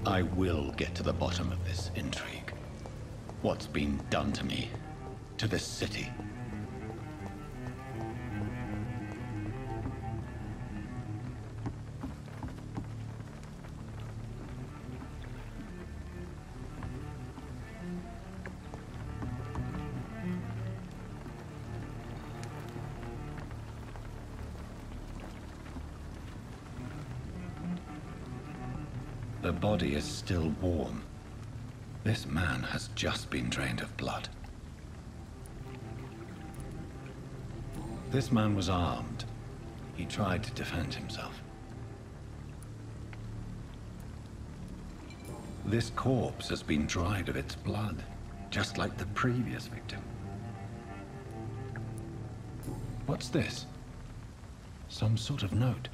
I will get to the bottom of this intrigue. What's been done to me, to this city. The body is still warm. This man has just been drained of blood. This man was armed. He tried to defend himself. This corpse has been dried of its blood, just like the previous victim. What's this? Some sort of note.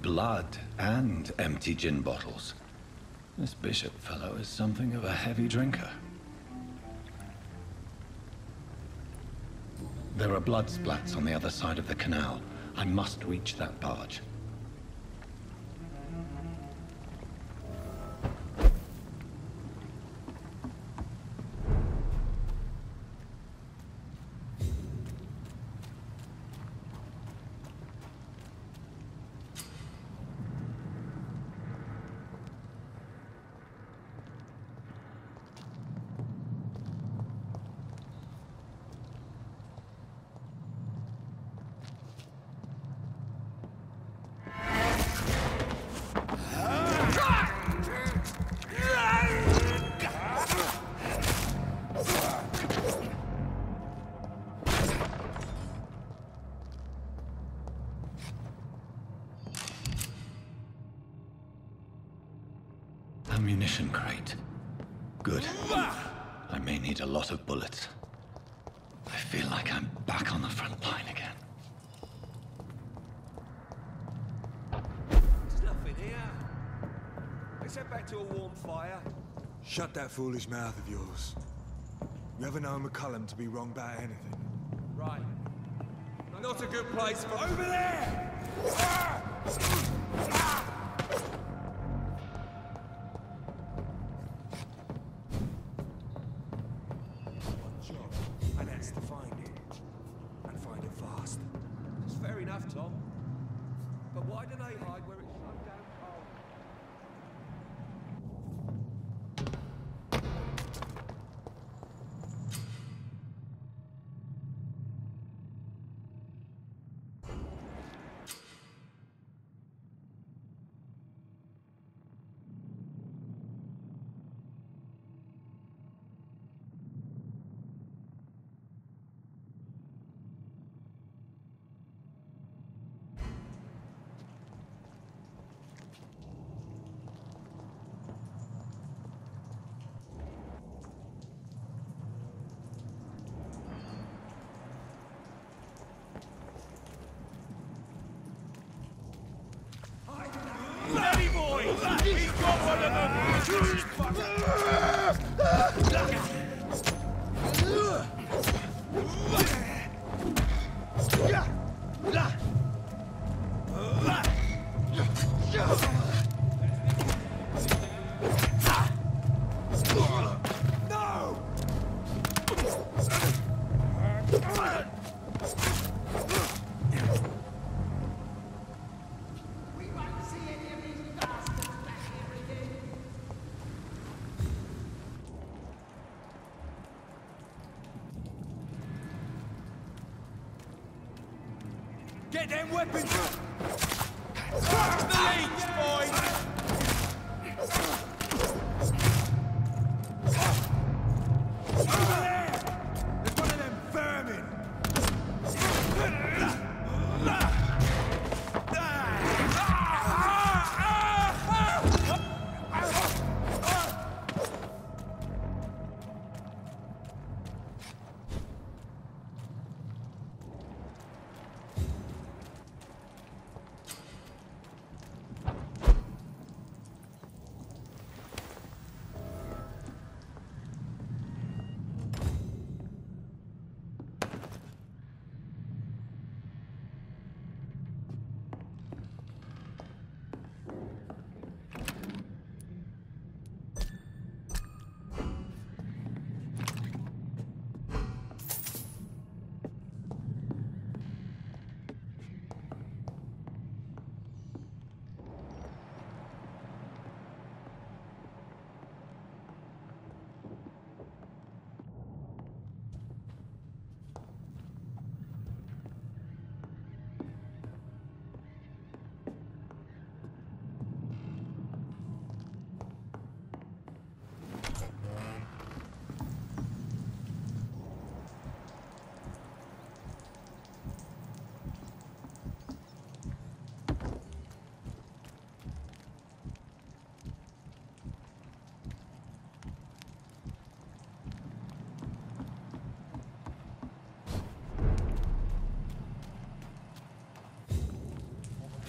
Blood and empty gin bottles. This bishop fellow is something of a heavy drinker. There are blood splats on the other side of the canal. I must reach that barge. Ammunition crate. Good. I may need a lot of bullets. I feel like I'm back on the front line again. There's nothing here. Let's head back to a warm fire. Shut that foolish mouth of yours. You ever known McCullum to be wrong about anything? Right. Not a good place for... Over there! And that's to find it. And find it fast. It's fair enough, Tom. But why do they hide where it's so damn cold? Ready, boys! He's got one of them! Get them weapons! The leads, boys! Over there! There's one of them vermin!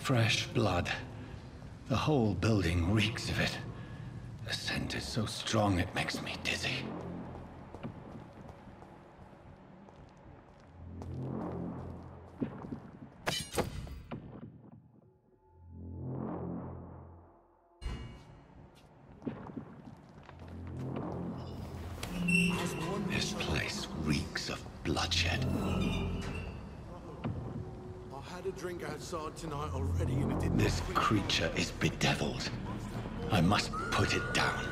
Fresh blood. The whole building reeks of it. The scent is so strong it makes me dizzy. This place reeks of bloodshed. I had a drink outside tonight already and it didn't... This creature is bedeviled. I must put it down.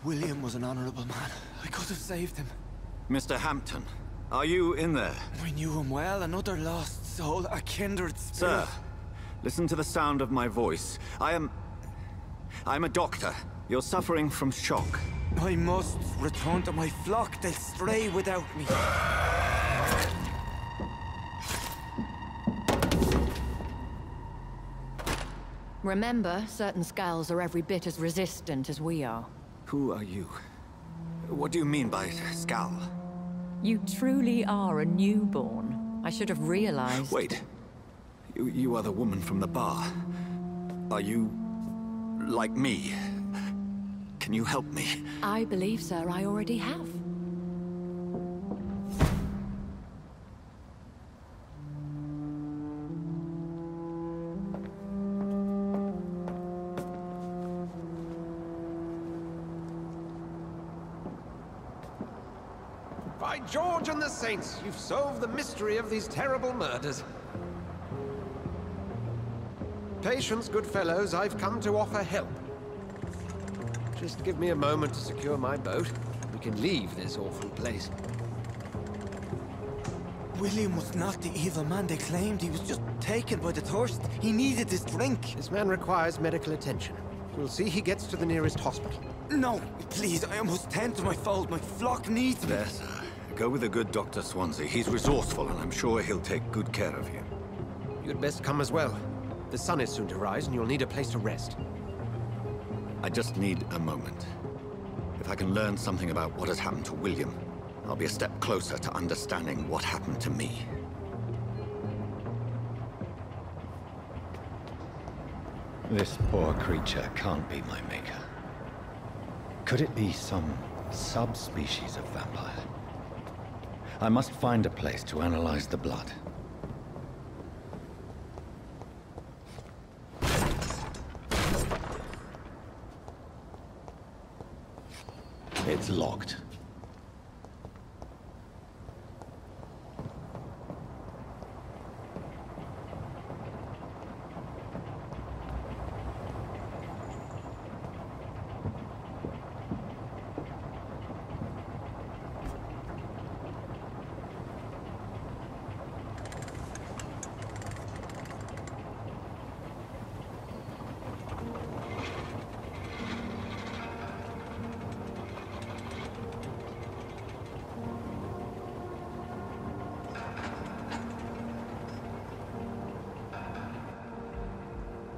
William was an honorable man. I could have saved him. Mr. Hampton, are you in there? I knew him well, another lost soul, a kindred spirit. Sir, listen to the sound of my voice. I'm a doctor. You're suffering from shock. I must return to my flock. They'll stray without me. Remember, certain skulls are every bit as resistant as we are. Who are you? What do you mean by Skal? You truly are a newborn. I should have realized. Wait. You are the woman from the bar. Are you... like me? Can you help me? I believe, sir, I already have. By George and the Saints, you've solved the mystery of these terrible murders. Patience, good fellows, I've come to offer help. Just give me a moment to secure my boat. We can leave this awful place. William was not the evil man they claimed. He was just taken by the thirst. He needed this drink. This man requires medical attention. We'll see he gets to the nearest hospital. No, please, I must tend to my fold. My flock needs me. There, sir. Go with the good Dr. Swansea. He's resourceful, and I'm sure he'll take good care of you. You'd best come as well. The sun is soon to rise, and you'll need a place to rest. I just need a moment. If I can learn something about what has happened to William, I'll be a step closer to understanding what happened to me. This poor creature can't be my maker. Could it be some subspecies of vampire? I must find a place to analyze the blood. It's locked.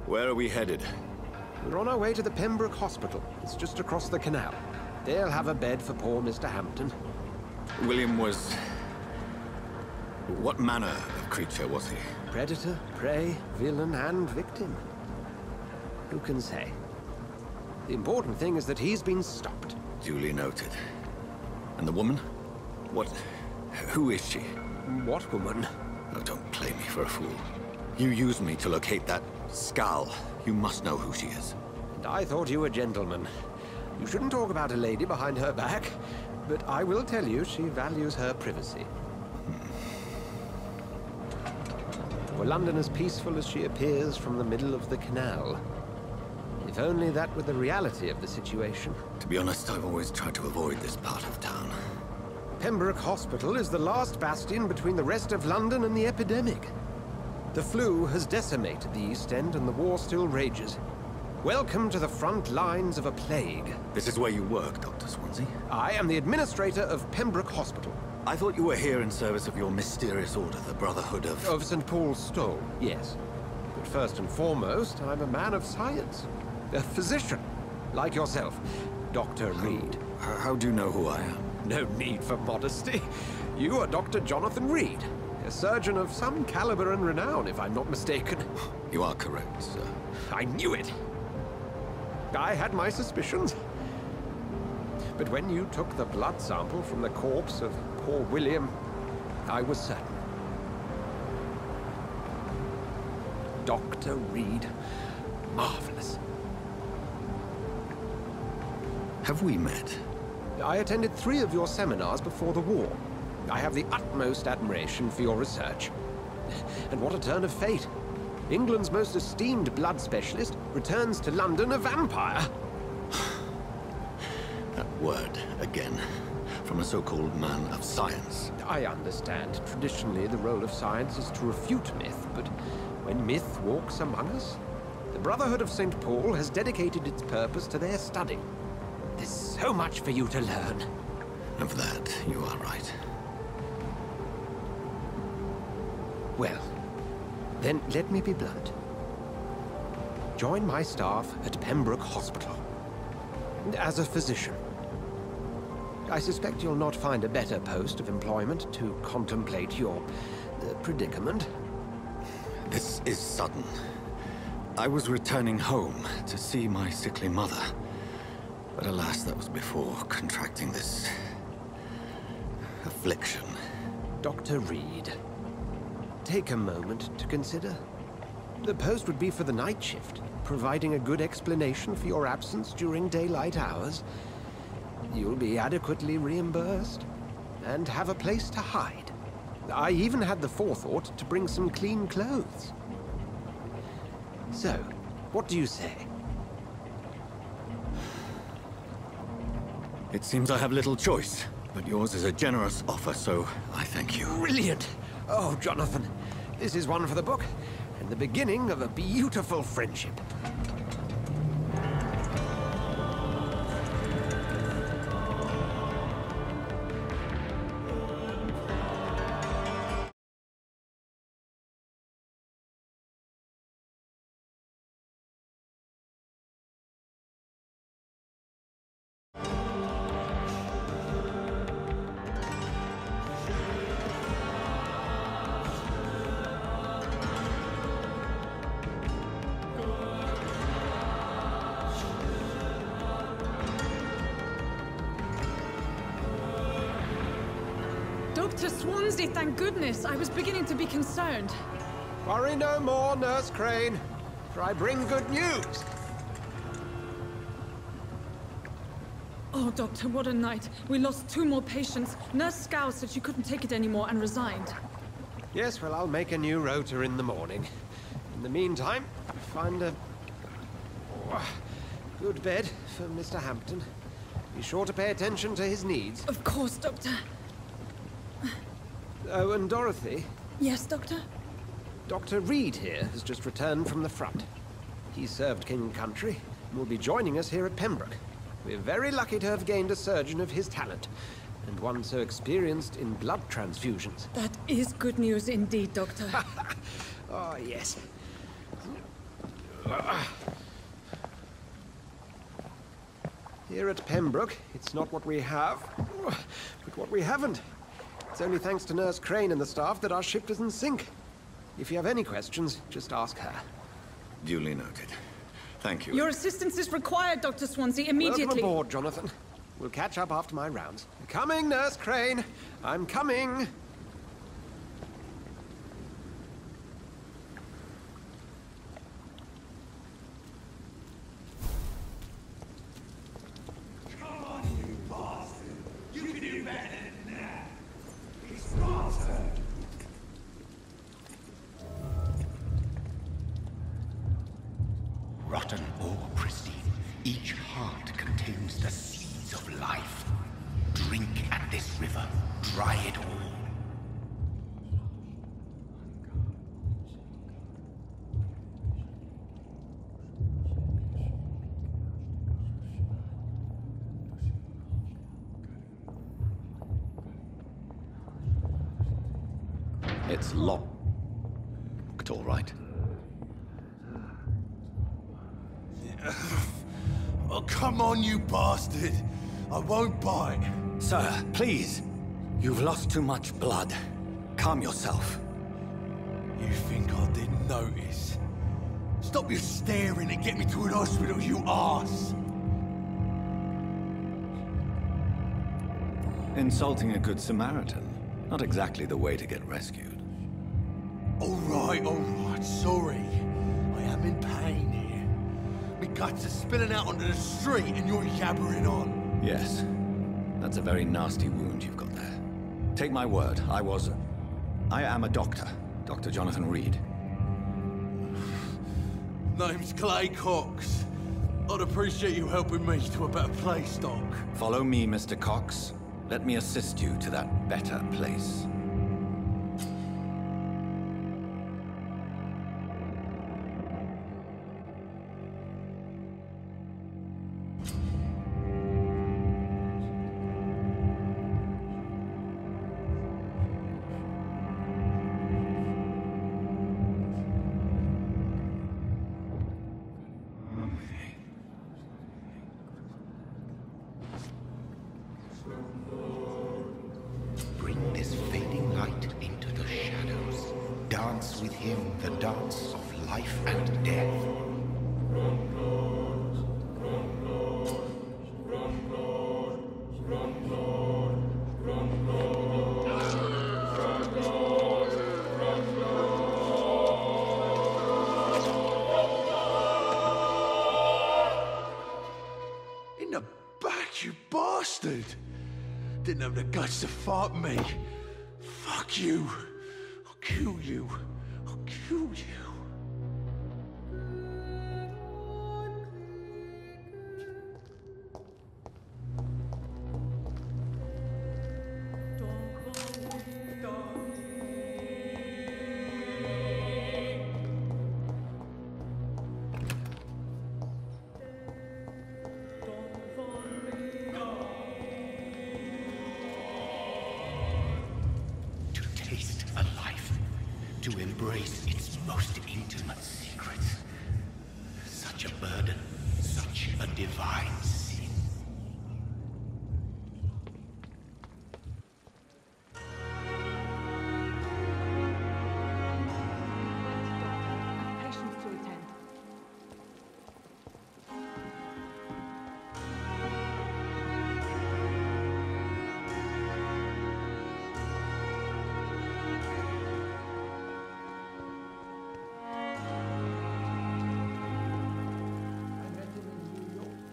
Where are we headed? We're on our way to the Pembroke Hospital. It's just across the canal. They'll have a bed for poor Mr. Hampton. William was... what manner of creature was he? Predator, prey, villain, and victim. Who can say? The important thing is that he's been stopped. Duly noted. And the woman? What... who is she? What woman? Oh, don't play me for a fool. You used me to locate that Skal. You must know who she is. And I thought you a gentleman. You shouldn't talk about a lady behind her back, but I will tell you she values her privacy. Were London as peaceful as she appears from the middle of the canal? If only that were the reality of the situation. To be honest, I've always tried to avoid this part of town. Pembroke Hospital is the last bastion between the rest of London and the epidemic. The flu has decimated the East End and the war still rages. Welcome to the front lines of a plague. This is where you work, Dr. Swansea? I am the administrator of Pembroke Hospital. I thought you were here in service of your mysterious order, the Brotherhood of... Of St. Paul's Stole, yes. But first and foremost, I'm a man of science. A physician, like yourself, Dr. Reed. How do you know who I am? No need for modesty. You are Dr. Jonathan Reed, a surgeon of some caliber and renown, if I'm not mistaken. You are correct, sir. I knew it. I had my suspicions. But when you took the blood sample from the corpse of poor William, I was certain. Dr. Reed. Marvelous. Have we met? I attended 3 of your seminars before the war. I have the utmost admiration for your research. And what a turn of fate. England's most esteemed blood specialist returns to London a vampire. That word, again. From a so-called man of science. I understand. Traditionally, the role of science is to refute myth, but when myth walks among us, the Brotherhood of St. Paul has dedicated its purpose to their study. There's so much for you to learn. Of that, you are right. Well, then let me be blunt. Join my staff at Pembroke Hospital. As a physician. I suspect you'll not find a better post of employment to contemplate your predicament. This is sudden. I was returning home to see my sickly mother. But alas, that was before contracting this... affliction. Dr. Reed, take a moment to consider. The post would be for the night shift, providing a good explanation for your absence during daylight hours. You'll be adequately reimbursed, and have a place to hide. I even had the forethought to bring some clean clothes. So, what do you say? It seems I have little choice, but yours is a generous offer, so I thank you. Brilliant! Oh, Jonathan, this is one for the book, and the beginning of a beautiful friendship. Dr. Swansea, thank goodness. I was beginning to be concerned. Worry no more, Nurse Crane, for I bring good news. Oh, Doctor, what a night. We lost 2 more patients. Nurse Scow said she couldn't take it anymore and resigned. Yes, well, I'll make a new rota in the morning. In the meantime, find a good bed for Mr. Hampton. Be sure to pay attention to his needs. Of course, Doctor. Oh, and Dorothy, Yes, Doctor? Dr. Reed here has just returned from the front. He served King and Country and will be joining us here at Pembroke. We're very lucky to have gained a surgeon of his talent, and one so experienced in blood transfusions. That is good news indeed, Doctor. Oh, yes. Here at Pembroke, it's not what we have, but what we haven't. It's only thanks to Nurse Crane and the staff that our ship doesn't sink. If you have any questions, just ask her. Duly noted. Thank you. Your assistance is required, Dr. Swansea, immediately. Welcome aboard, Jonathan. We'll catch up after my rounds. Coming, Nurse Crane. I'm coming. Come on, you bastard! You can do better than that! He's smarter! Rotten or pristine, each heart contains the seeds of life. Drink at this river, dry it all. It's locked, all right. Oh, come on, you bastard! I won't bite. Sir, please. You've lost too much blood. Calm yourself. You think I didn't notice? Stop your staring and get me to an hospital, you arse! Insulting a good Samaritan. Not exactly the way to get rescued. All right, sorry. I am in pain here. My guts are spilling out onto the street and you're yabbering on. Yes. That's a very nasty wound you've got there. Take my word, I am a doctor. Dr. Jonathan Reed. Name's Clay Cox. I'd appreciate you helping me to a better place, Doc. Follow me, Mr. Cox. Let me assist you to that better place. Bring this fading light into the shadows. Dance with him the dance of life and death. In the back, you bastard! Didn't have the guts to fight me. Fuck you. I'll kill you. I'll kill you. To taste a life, to embrace its most intimate secrets. Such a burden, such a divine sin. Patients to attend.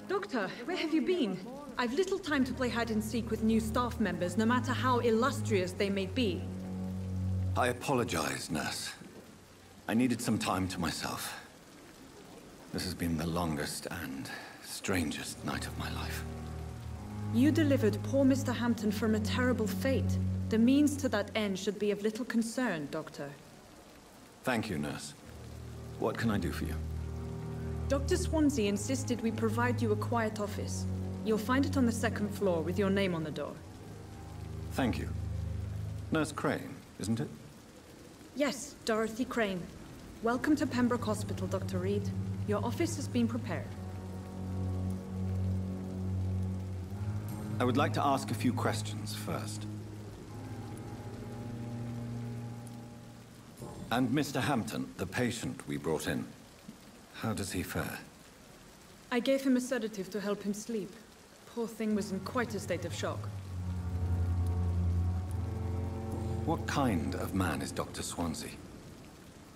Doctor, where have you been? I've little time to play hide and seek with new staff members, no matter how illustrious they may be. I apologize, nurse. I needed some time to myself. This has been the longest and strangest night of my life. You delivered poor Mr. Hampton from a terrible fate. The means to that end should be of little concern, Doctor. Thank you, nurse. What can I do for you? Dr. Swansea insisted we provide you a quiet office. You'll find it on the second floor with your name on the door. Thank you. Nurse Crane, isn't it? Yes, Dorothy Crane. Welcome to Pembroke Hospital, Dr. Reed. Your office has been prepared. I would like to ask a few questions first. And Mr. Hampton, the patient we brought in, how does he fare? I gave him a sedative to help him sleep. Poor thing was in quite a state of shock. What kind of man is Dr. Swansea?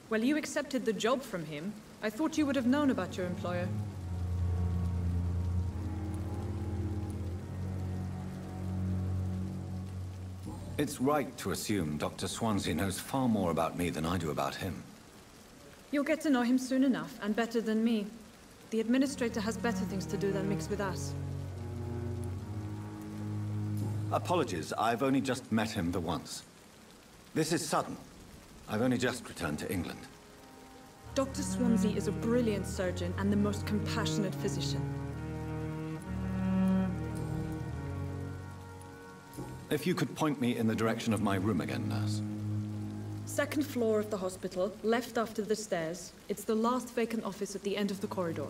Well, you accepted the job from him. I thought you would have known about your employer. It's right to assume Dr. Swansea knows far more about me than I do about him. You'll get to know him soon enough, and better than me. The administrator has better things to do than mix with us. Apologies, I've only just met him the once. This is sudden. I've only just returned to England. Dr. Swansea is a brilliant surgeon and the most compassionate physician. If you could point me in the direction of my room again, nurse. Second floor of the hospital, left after the stairs. It's the last vacant office at the end of the corridor.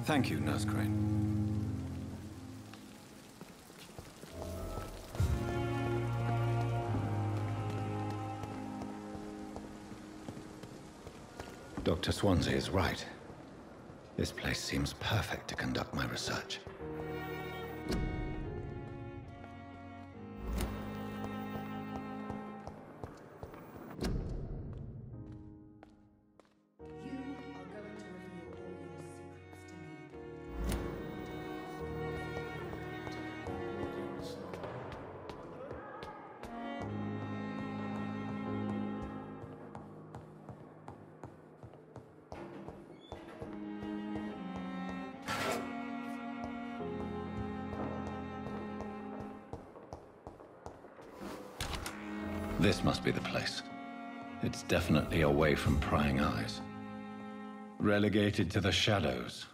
Thank you, Nurse Crane. Dr. Swansea is right. This place seems perfect to conduct my research. This must be the place. It's definitely away from prying eyes. Relegated to the shadows.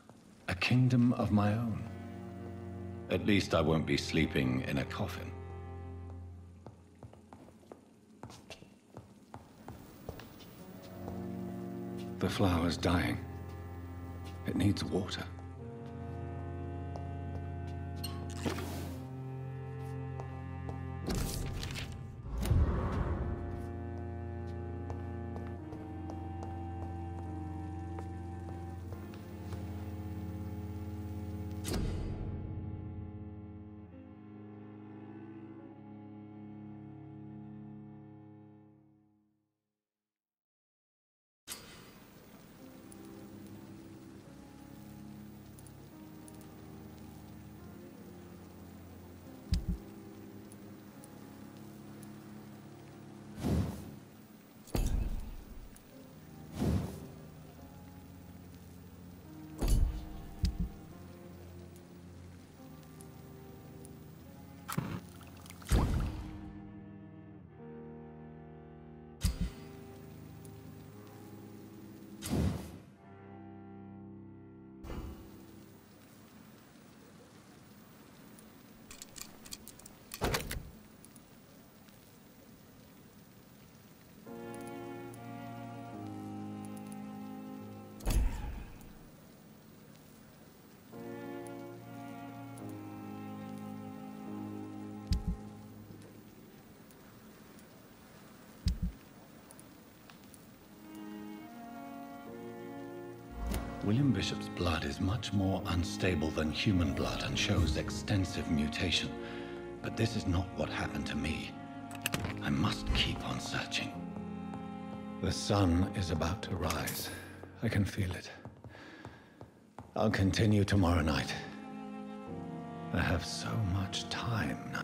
A kingdom of my own. At least I won't be sleeping in a coffin. The flower's dying. It needs water. William Bishop's blood is much more unstable than human blood and shows extensive mutation. But this is not what happened to me. I must keep on searching. The sun is about to rise. I can feel it. I'll continue tomorrow night. I have so much time now.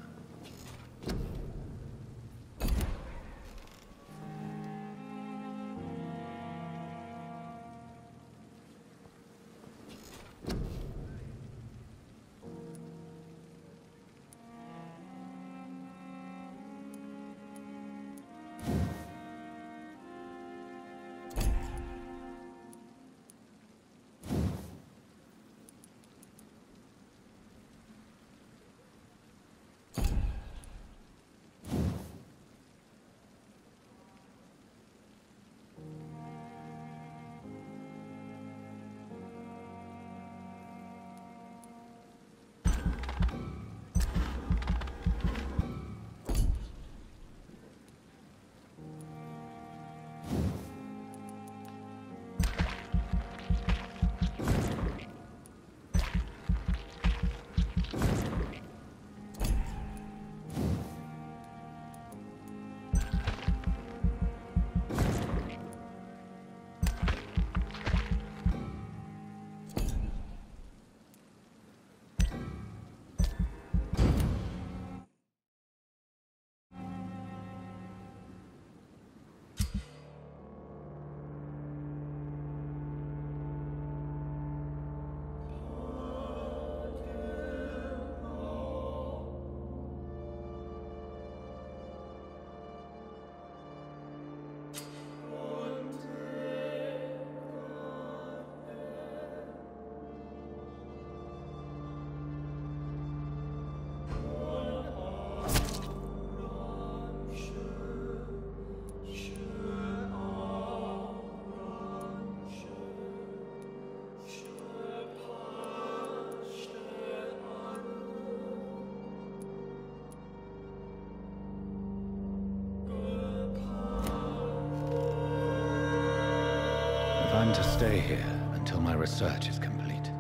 I'm to stay here until my research is complete,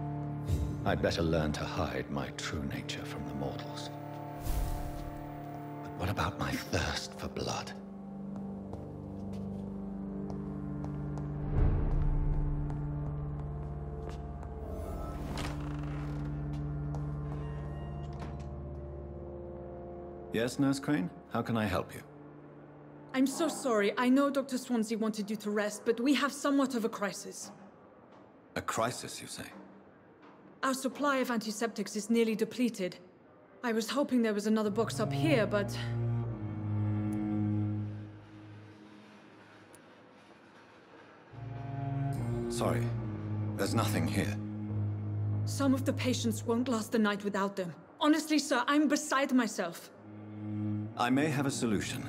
I'd better learn to hide my true nature from the mortals. But what about my thirst for blood? Yes, Nurse Crane? How can I help you? I'm so sorry. I know Dr. Swansea wanted you to rest, but we have somewhat of a crisis. A crisis, you say? Our supply of antiseptics is nearly depleted. I was hoping there was another box up here, but... Sorry, there's nothing here. Some of the patients won't last the night without them. Honestly, sir, I'm beside myself. I may have a solution.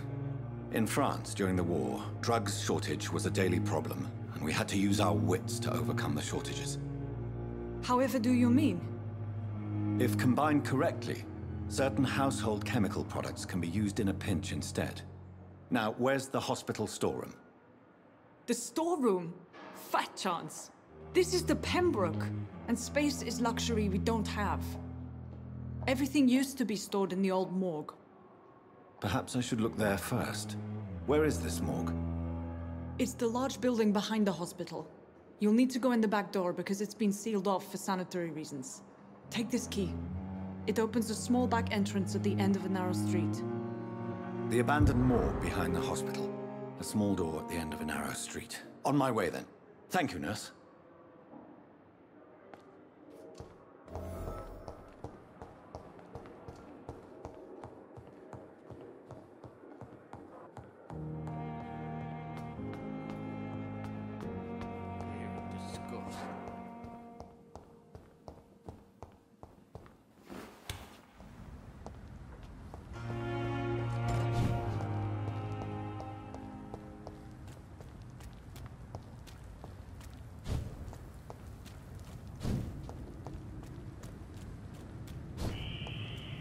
In France, during the war, drugs shortage was a daily problem, and we had to use our wits to overcome the shortages. However do you mean? If combined correctly, certain household chemical products can be used in a pinch instead. Now, where's the hospital storeroom? The storeroom? Fat chance. This is the Pembroke, and space is luxury we don't have. Everything used to be stored in the old morgue. Perhaps I should look there first. Where is this morgue? It's the large building behind the hospital. You'll need to go in the back door because it's been sealed off for sanitary reasons. Take this key. It opens a small back entrance at the end of a narrow street. The abandoned morgue behind the hospital. A small door at the end of a narrow street. On my way then. Thank you, nurse.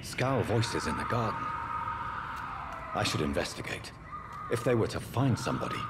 Scowl voices in the garden. I should investigate. If they were to find somebody.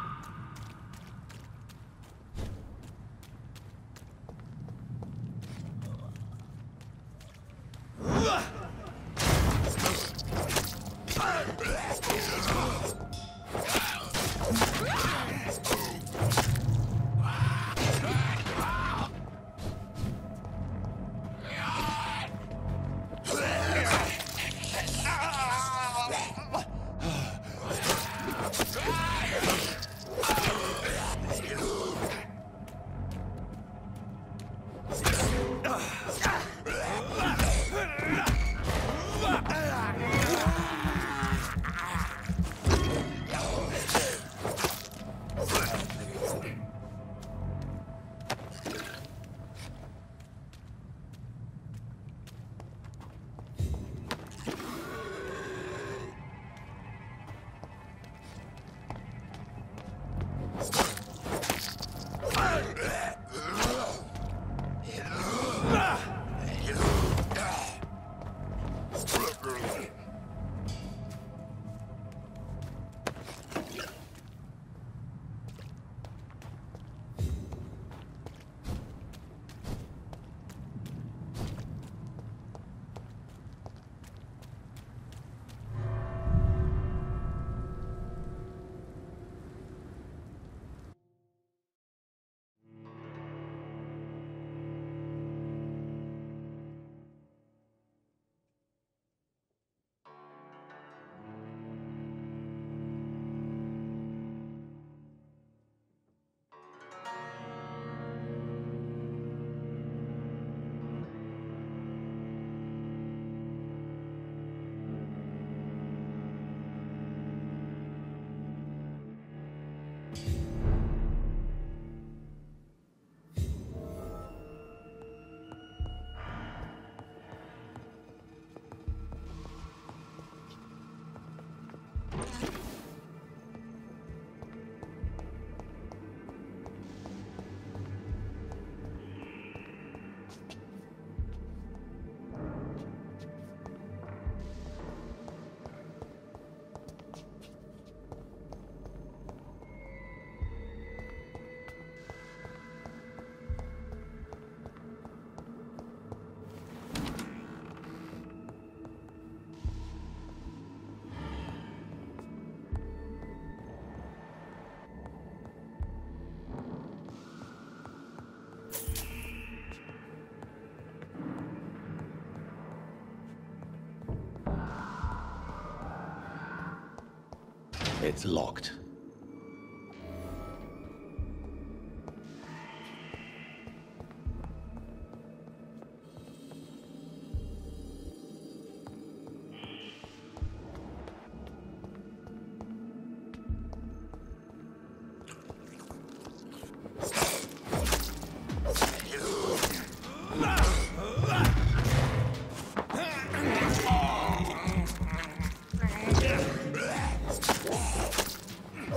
It's locked.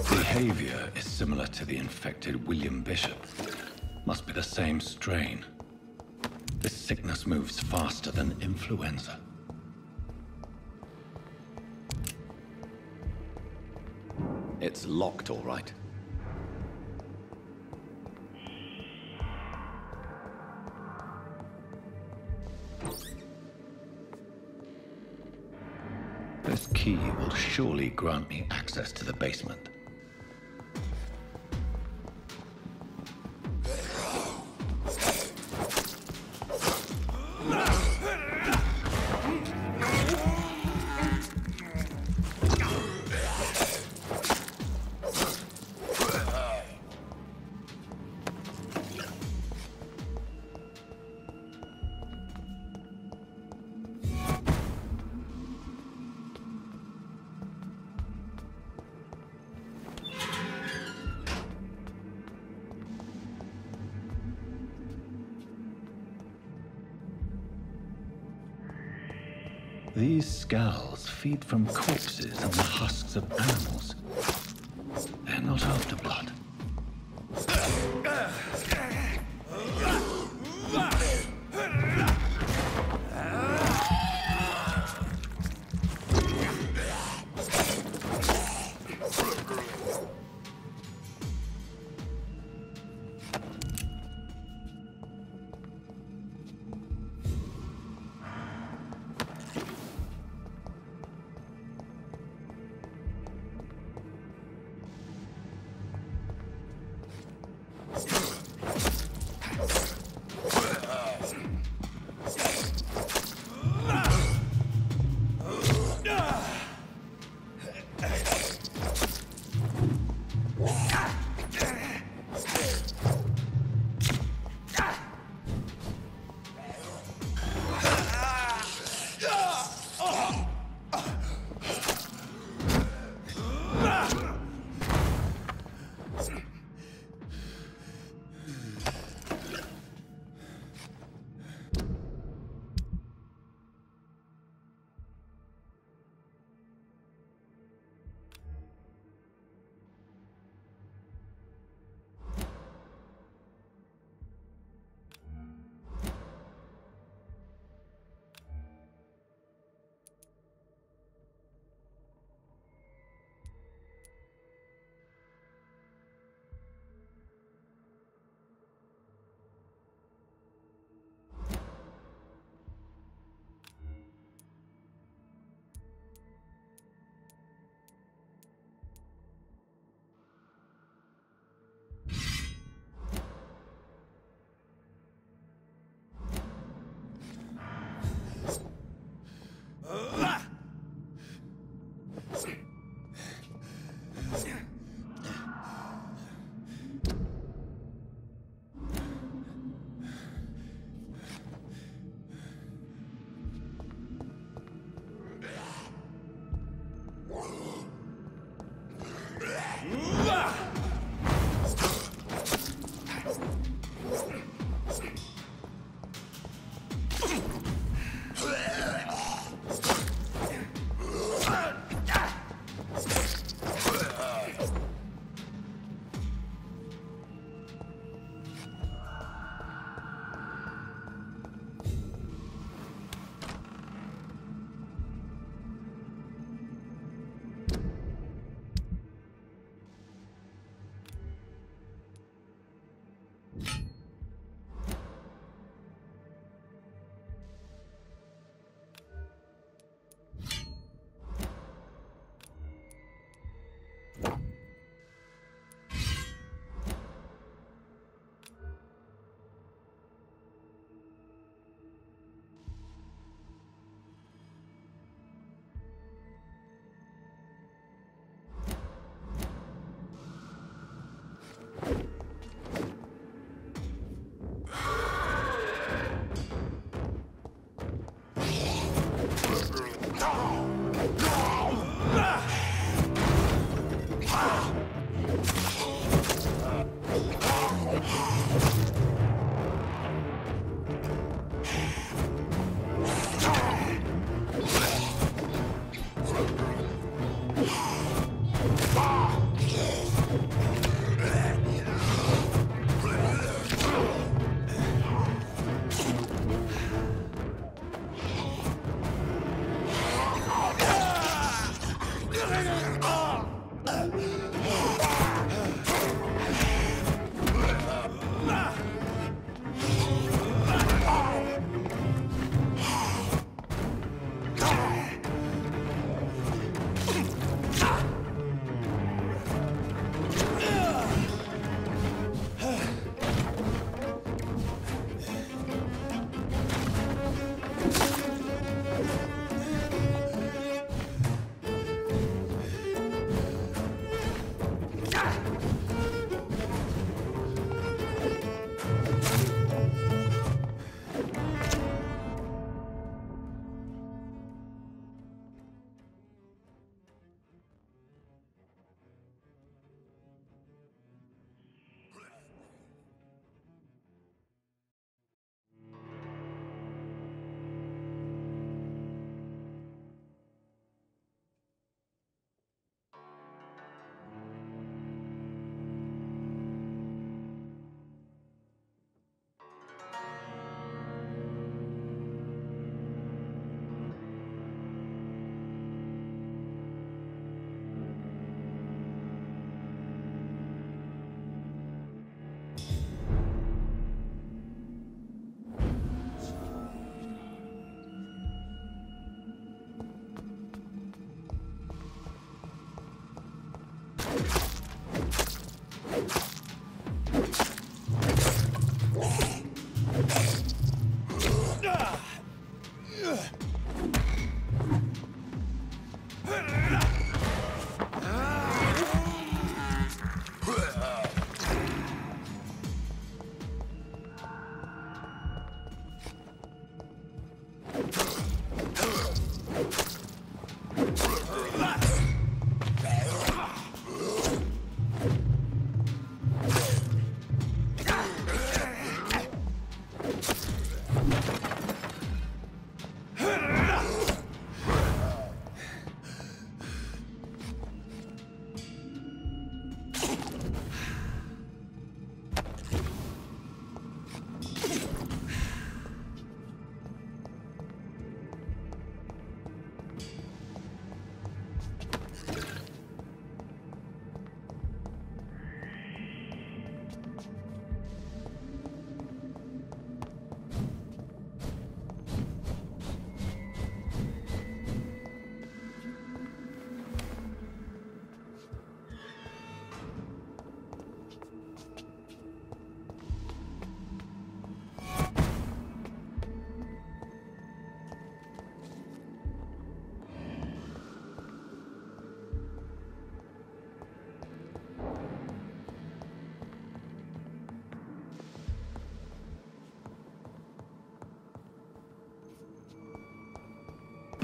Behavior is similar to the infected William Bishop. Must be the same strain. This sickness moves faster than influenza. It's locked, all right. This key will surely grant me access to the basement. These skulls feed from corpses and the husks of animals. They're not after blood.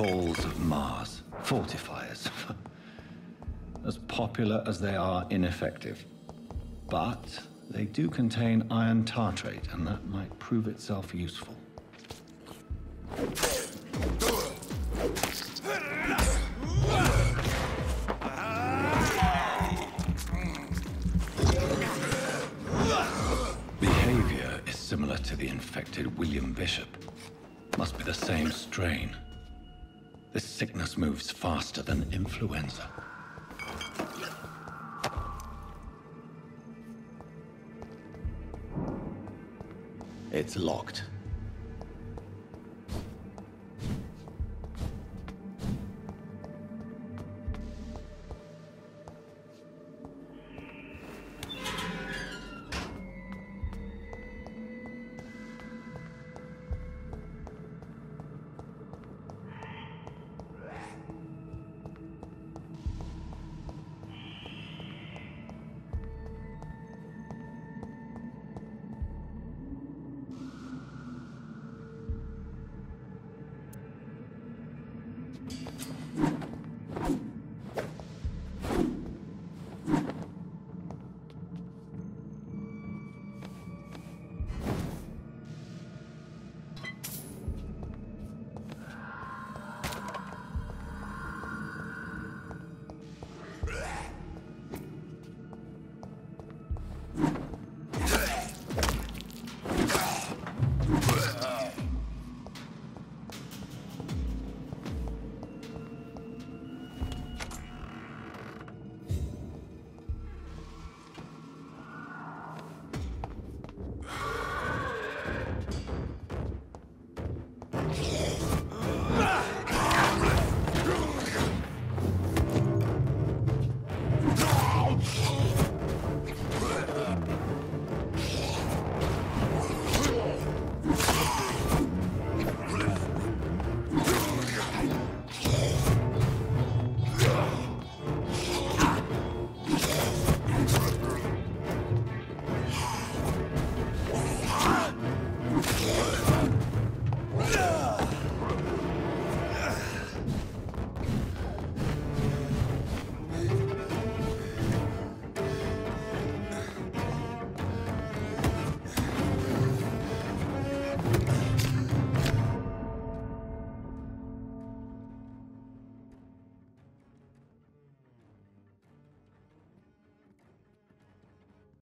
Balls of Mars. Fortifiers. As popular as they are ineffective. But they do contain iron tartrate, and that might prove itself useful. Behavior is similar to the infected William Bishop. Must be the same strain. This sickness moves faster than influenza. It's locked.